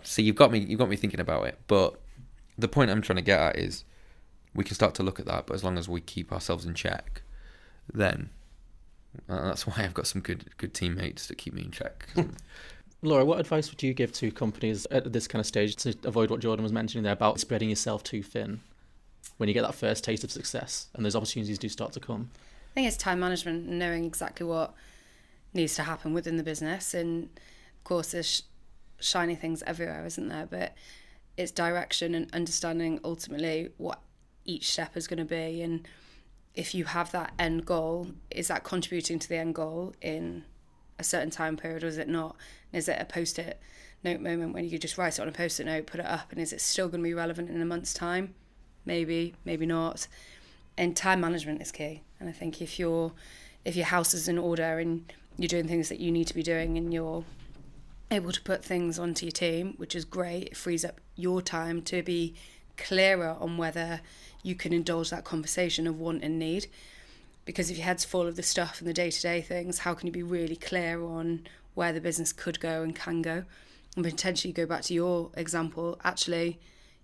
See, you've got me thinking about it. But the point I'm trying to get at is, we can start to look at that, but as long as we keep ourselves in check, then that's why I've got some good teammates that keep me in check. Laura, what advice would you give to companies at this kind of stage to avoid what Jordan was mentioning there about spreading yourself too thin when you get that first taste of success and those opportunities do start to come? I think it's time management and knowing exactly what needs to happen within the business. And of course, there's shiny things everywhere, isn't there? But it's direction and understanding ultimately what each step is going to be. And if you have that end goal, is that contributing to the end goal in a certain time period, or is it not? Is it a post-it note moment when you could just write it on a post-it note, put it up, and is it still going to be relevant in a month's time? Maybe not. And time management is key. And I think if your house is in order and you're doing things that you need to be doing, and you're able to put things onto your team, which is great, it frees up your time to be clearer on whether you can indulge that conversation of want and need. Because if your head's full of the stuff and the day-to-day things, how can you be really clear on where the business could go and can go? And potentially go back to your example, actually,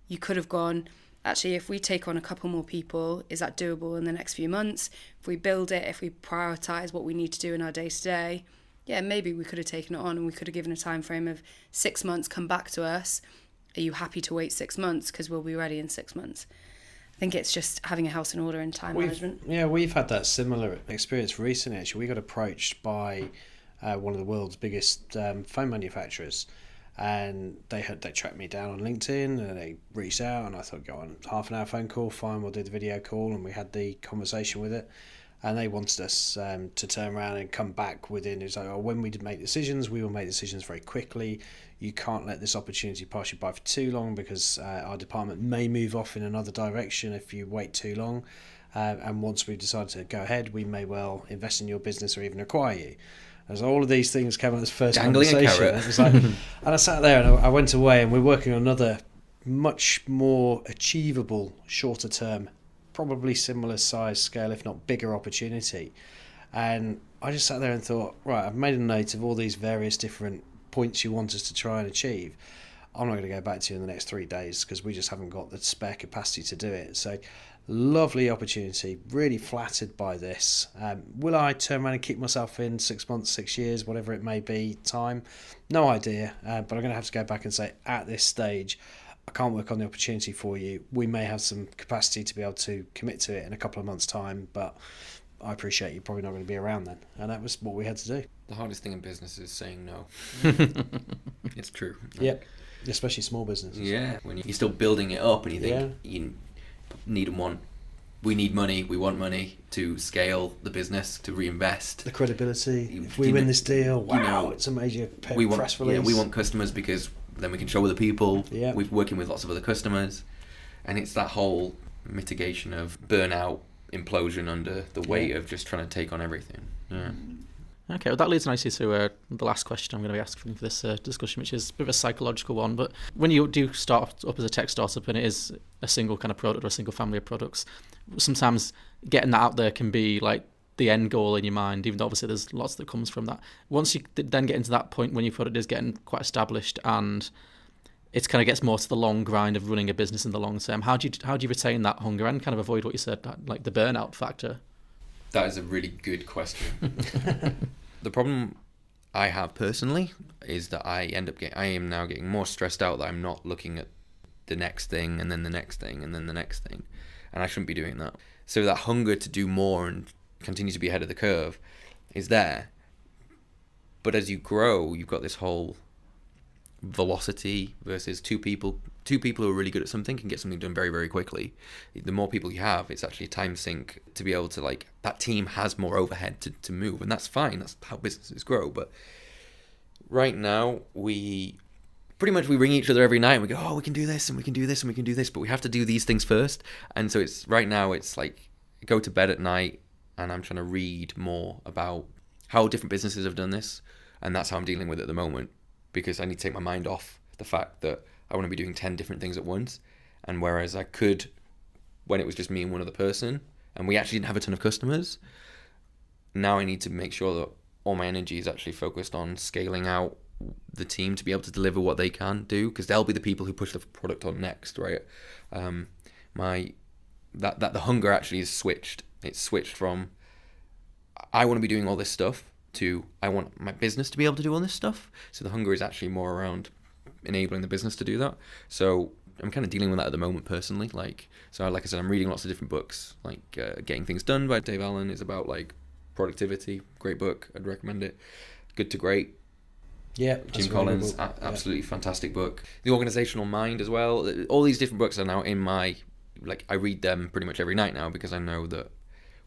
you could have gone, actually, if we take on a couple more people, is that doable in the next few months? If we build it, if we prioritise what we need to do in our day-to-day, yeah, maybe we could have taken it on and we could have given a time frame of 6 months, come back to us. Are you happy to wait 6 months? Because we'll be ready in 6 months. I think it's just having a house in order and time management. Yeah, we've had that similar experience recently, actually. We got approached by one of the world's biggest phone manufacturers, and they tracked me down on LinkedIn, and they reached out, and I thought, go on, half an hour phone call, fine, we'll do the video call, and we had the conversation with it. and they wanted us to turn around and come back within. It's like, when we make decisions, we will make decisions very quickly. You can't let this opportunity pass you by for too long, because our department may move off in another direction if you wait too long. And once we've decided to go ahead, we may well invest in your business or even acquire you. As all of these things came on this first Dangling conversation, a carrot. it was like, and I sat there and I went away, and we're working on another much more achievable, shorter term, probably similar size scale, if not bigger opportunity. And I just sat there and thought, right, I've made a note of all these various different points you want us to try and achieve. I'm not going to go back to you in the next 3 days, because we just haven't got the spare capacity to do it. So lovely opportunity, really flattered by this. Will I turn around and keep myself in 6 months, 6 years, whatever it may be, time? No idea, but I'm going to have to go back and say, at this stage, I can't work on the opportunity for you. We may have some capacity to be able to commit to it in a couple of months' time, but I appreciate you're probably not going to be around then. And that was what we had to do. The hardest thing in business is saying no. It's true. Yep, especially small businesses. Yeah, when you're still building it up and you think you need and want, we need money, we want money to scale the business, to reinvest. The credibility, if we win this deal, wow, it's a major press release. Yeah, we want customers because then we can show other people. Yeah. We're working with lots of other customers. And it's that whole mitigation of burnout, implosion under the weight of just trying to take on everything. Yeah. Okay, well that leads nicely to the last question I'm going to be asking for this discussion, which is a bit of a psychological one. But when you do start up as a tech startup and it is a single kind of product or a single family of products, sometimes getting that out there can be like the end goal in your mind, even though obviously there's lots that comes from that. Once you then get into that point when your product is getting quite established and it kind of gets more to the long grind of running a business in the long term, how do you retain that hunger and kind of avoid what you said, like the burnout factor? That is a really good question. The problem I have personally is that I am now getting more stressed out that I'm not looking at the next thing and then the next thing and then the next thing, and I shouldn't be doing that. So that hunger to do more and continue to be ahead of the curve is there. But as you grow, you've got this whole velocity versus two people who are really good at something can get something done very, very quickly. The more people you have, it's actually a time sink to be able to, like, that team has more overhead to move, and that's fine. That's how businesses grow. But right now, we ring each other every night and we go, oh, we can do this and we can do this and we can do this, but we have to do these things first. And so it's right now, it's like I go to bed at night and I'm trying to read more about how different businesses have done this, and that's how I'm dealing with it at the moment, because I need to take my mind off the fact that I want to be doing 10 different things at once. And whereas I could, when it was just me and one other person, and we actually didn't have a ton of customers, now I need to make sure that all my energy is actually focused on scaling out the team to be able to deliver what they can do, because they'll be the people who push the product on next, right? The hunger actually is switched. It's switched from I want to be doing all this stuff to I want my business to be able to do all this stuff. So the hunger is actually more around enabling the business to do that. So I'm kind of dealing with that at the moment personally. Like I said, I'm reading lots of different books. Like Getting Things Done by Dave Allen is about like productivity. Great book. I'd recommend it. Good to Great. Yeah, Jim Collins, absolutely fantastic book. The Organizational Mind as well. All these different books are now in my, like, I read them pretty much every night now, because I know that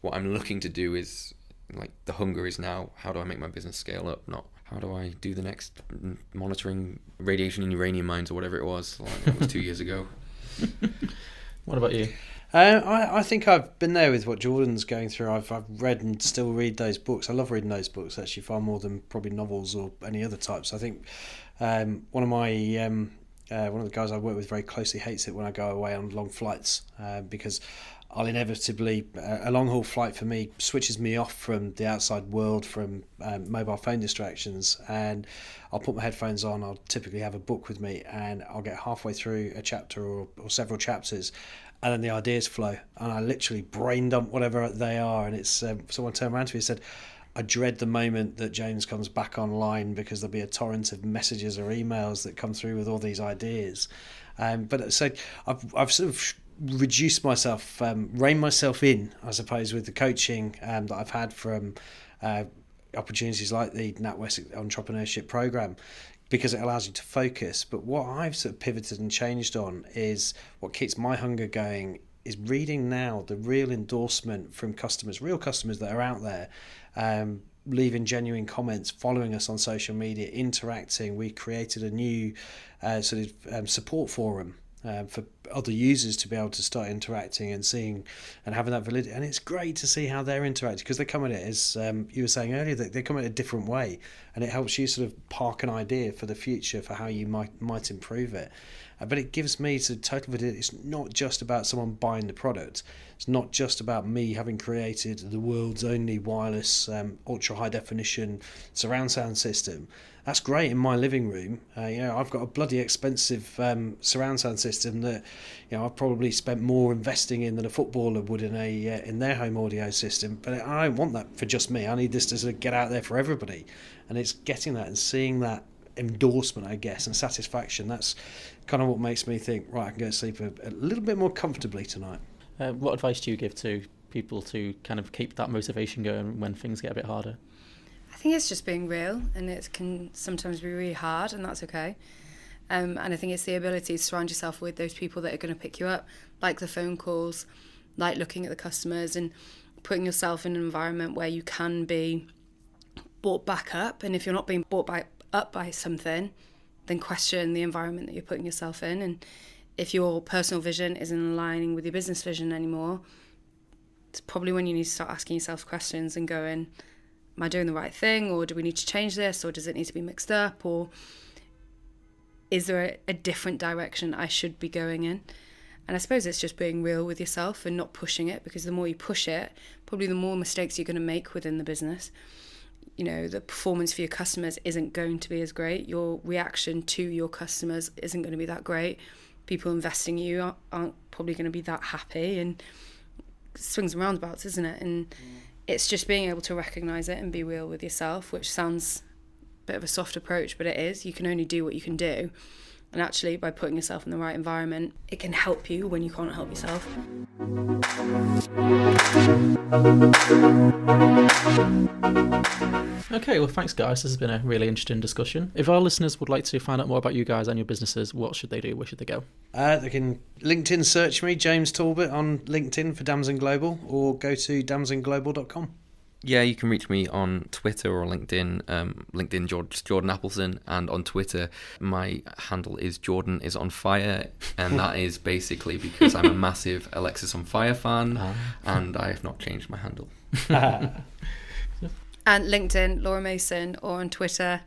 what I'm looking to do is, like, the hunger is now, how do I make my business scale up? Not how do I do the next monitoring radiation in uranium mines or whatever it was. Like, that was 2 years ago. What about you? I think I've been there with what Jordan's going through. I've read and still read those books. I love reading those books, actually, far more than probably novels or any other types. I think one of the guys I work with very closely hates it when I go away on long flights, because I'll inevitably, a long haul flight for me switches me off from the outside world, from mobile phone distractions, and I'll put my headphones on. I'll typically have a book with me, and I'll get halfway through a chapter or several chapters, and then the ideas flow, and I literally brain dump whatever they are. And it's someone turned around to me and said, I dread the moment that James comes back online, because there'll be a torrent of messages or emails that come through with all these ideas. But so I've sort of reduced myself, rein myself in, I suppose, with the coaching that I've had from opportunities like the Natwest Entrepreneurship Program, because it allows you to focus. But what I've sort of pivoted and changed on is what keeps my hunger going is reading now the real endorsement from customers, real customers that are out there, leaving genuine comments, following us on social media, interacting. We created a new support forum for other users to be able to start interacting and seeing and having that validity. And it's great to see how they're interacting, because they come at it, as you were saying earlier, that they come at it a different way, and it helps you sort of park an idea for the future for how you might improve it. But it gives me sort of total validity. It's not just about someone buying the product. It's not just about me having created the world's only wireless ultra high definition surround sound system. That's great in my living room. I've got a bloody expensive surround sound system that I've probably spent more investing in than a footballer would in their home audio system. But I don't want that for just me. I need this to sort of get out there for everybody. And it's getting that and seeing that endorsement, I guess, and satisfaction. That's kind of what makes me think, right, I can go to sleep a little bit more comfortably tonight. What advice do you give to people to kind of keep that motivation going when things get a bit harder? I think it's just being real, and it can sometimes be really hard, and that's okay. And I think it's the ability to surround yourself with those people that are going to pick you up, like the phone calls, like looking at the customers and putting yourself in an environment where you can be brought back up. And if you're not being brought up by something, then question the environment that you're putting yourself in. And if your personal vision isn't aligning with your business vision anymore, it's probably when you need to start asking yourself questions and going, am I doing the right thing, or do we need to change this, or does it need to be mixed up, or is there a different direction I should be going in? And I suppose it's just being real with yourself and not pushing it, because the more you push it, probably the more mistakes you're going to make within the business. The performance for your customers isn't going to be as great. Your reaction to your customers isn't going to be that great. People investing in you aren't probably going to be that happy, and swings and roundabouts, isn't it? And it's just being able to recognise it and be real with yourself, which sounds a bit of a soft approach, but it is. You can only do what you can do. And actually, by putting yourself in the right environment, it can help you when you can't help yourself. Okay, well, thanks, guys. This has been a really interesting discussion. If our listeners would like to find out more about you guys and your businesses, what should they do? Where should they go? They can LinkedIn search me, James Talbot, on LinkedIn for Damson Global, or go to damsonglobal.com. Yeah, you can reach me on Twitter or LinkedIn. LinkedIn, Jordan Appleson, and on Twitter, my handle is Jordan is on fire, and that is basically because I'm a massive Alexis on Fire fan, and I have not changed my handle. And LinkedIn, Laura Mason, or on Twitter,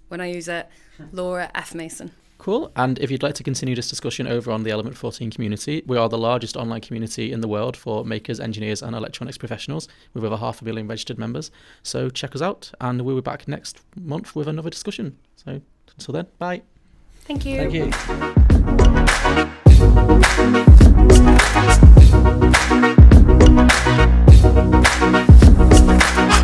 when I use it, Laura F. Mason. Cool. And if you'd like to continue this discussion over on the Element 14 community, we are the largest online community in the world for makers, engineers and electronics professionals, with over 500 million registered members. So check us out, and we'll be back next month with another discussion. So until then, bye. Thank you. Thank you.